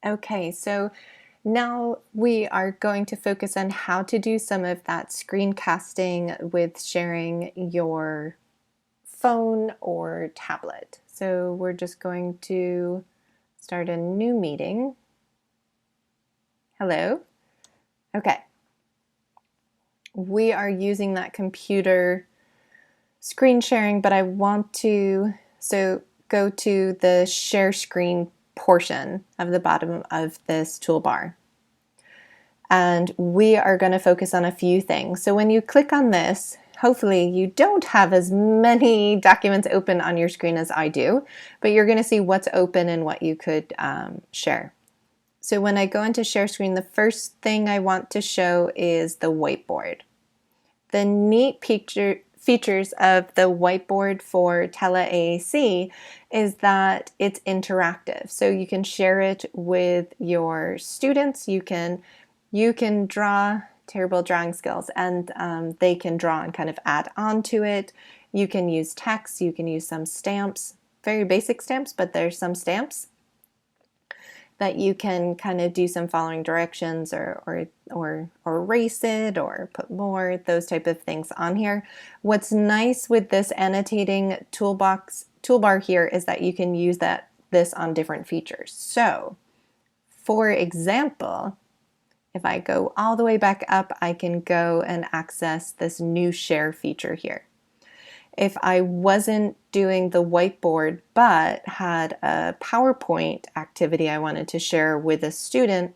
Okay, so now we are going to focus on how to do some of that screencasting with sharing your phone or tablet. So we're just going to start a new meeting. Hello. Okay. We are using that computer screen sharing, but I want to go to the share screen portion of the bottom of this toolbar. And we are going to focus on a few things. So when you click on this, hopefully you don't have as many documents open on your screen as I do, but you're going to see what's open and what you could share. So when I go into share screen, the first thing I want to show is the whiteboard. The neat features of the whiteboard for Tele AAC is that it's interactive. So you can share it with your students. You can draw, terrible drawing skills, and they can draw and kind of add on to it. You can use text, you can use some stamps, very basic stamps, but there's some stamps that you can kind of do some following directions or erase it or put more, those type of things on here. What's nice with this annotating toolbar here is that you can use this on different features. So, for example, if I go all the way back up, I can go and access this new share feature here. If I wasn't doing the whiteboard but had a PowerPoint activity I wanted to share with a student,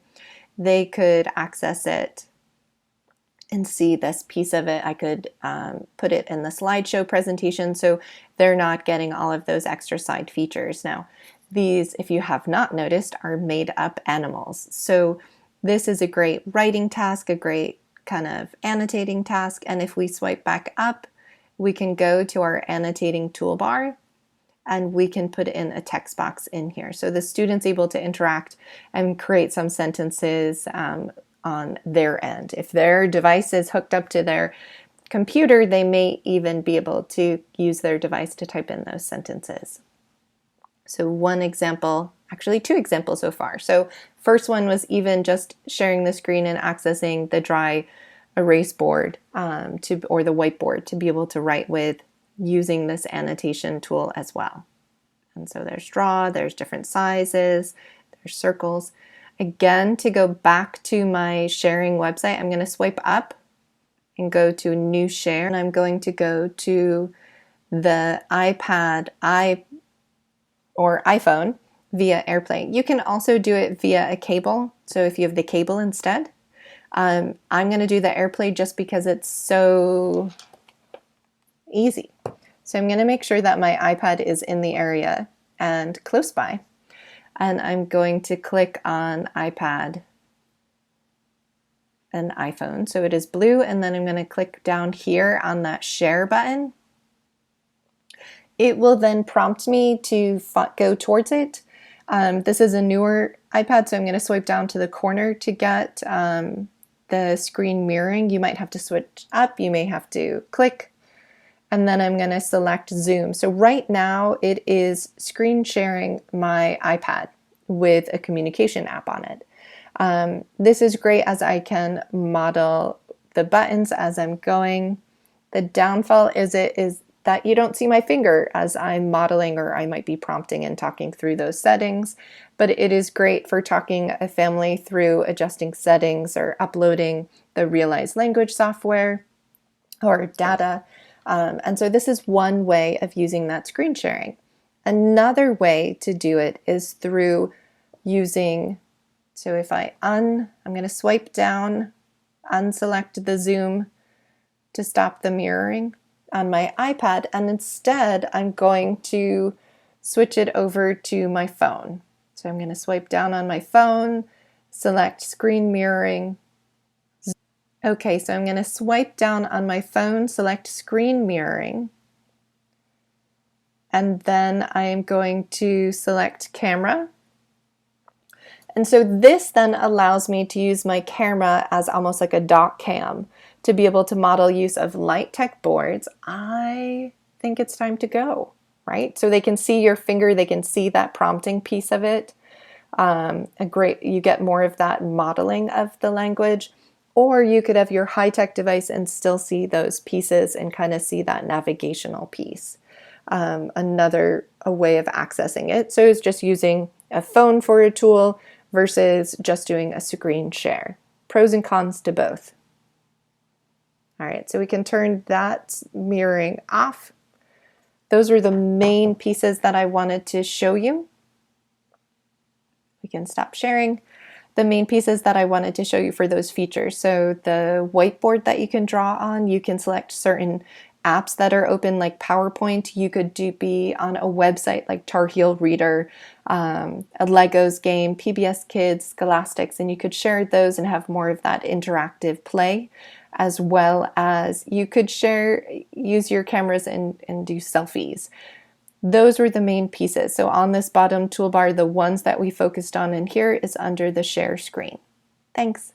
they could access it and see this piece of it. I could put it in the slideshow presentation so they're not getting all of those extra side features. Now, these, if you have not noticed, are made up animals. So this is a great writing task, a great kind of annotating task, and if we swipe back up, we can go to our annotating toolbar and we can put in a text box in here. So the student's able to interact and create some sentences on their end. If their device is hooked up to their computer, they may even be able to use their device to type in those sentences. So one example, actually two examples so far. So first one was even just sharing the screen and accessing the dry erase board or the whiteboard to be able to write with using this annotation tool as well. And so there's draw, there's different sizes, there's circles. Again, to go back to my sharing website, I'm going to swipe up and go to new share, and I'm going to go to the iPad or iPhone via AirPlay. You can also do it via a cable, so if you have the cable instead. I'm going to do the AirPlay just because it's so easy. So I'm going to make sure that my iPad is in the area and close by. And I'm going to click on iPad and iPhone. So it is blue, and then I'm going to click down here on that share button. It will then prompt me to go towards it. This is a newer iPad, so I'm going to swipe down to the corner to get the screen mirroring. You might have to switch up, you may have to click, and then I'm going to select zoom. So right now it is screen sharing my iPad with a communication app on it. This is great as I can model the buttons as I'm going. The downfall is that you don't see my finger as I'm modeling, or I might be prompting and talking through those settings, but it is great for talking a family through adjusting settings or uploading the realized language software or data. And so this is one way of using that screen sharing. Another way to do it is through using, so if I'm going to swipe down, unselect the zoom to stop the mirroring on my iPad, and instead I'm going to switch it over to my phone. So I'm going to swipe down on my phone, select screen mirroring. Okay, so I'm going to swipe down on my phone, select screen mirroring, and then I am going to select camera. And so this then allows me to use my camera as almost like a dock cam to be able to model use of light tech boards. I think it's time to go, right? So they can see your finger, they can see that prompting piece of it. You get more of that modeling of the language. Or you could have your high-tech device and still see those pieces and kind of see that navigational piece. A way of accessing it. So it's just using a phone for a tool versus just doing a screen share. Pros and cons to both. All right, so we can turn that mirroring off. Those are the main pieces that I wanted to show you. We can stop sharing. The main pieces that I wanted to show you for those features. So the whiteboard that you can draw on, you can select certain apps that are open like PowerPoint. You could be on a website like Tar Heel Reader, a Legos game, PBS Kids, Scholastics, and you could share those and have more of that interactive play, as well as you could use your cameras and do selfies. Those were the main pieces. So on this bottom toolbar, the ones that we focused on in here is under the share screen. Thanks.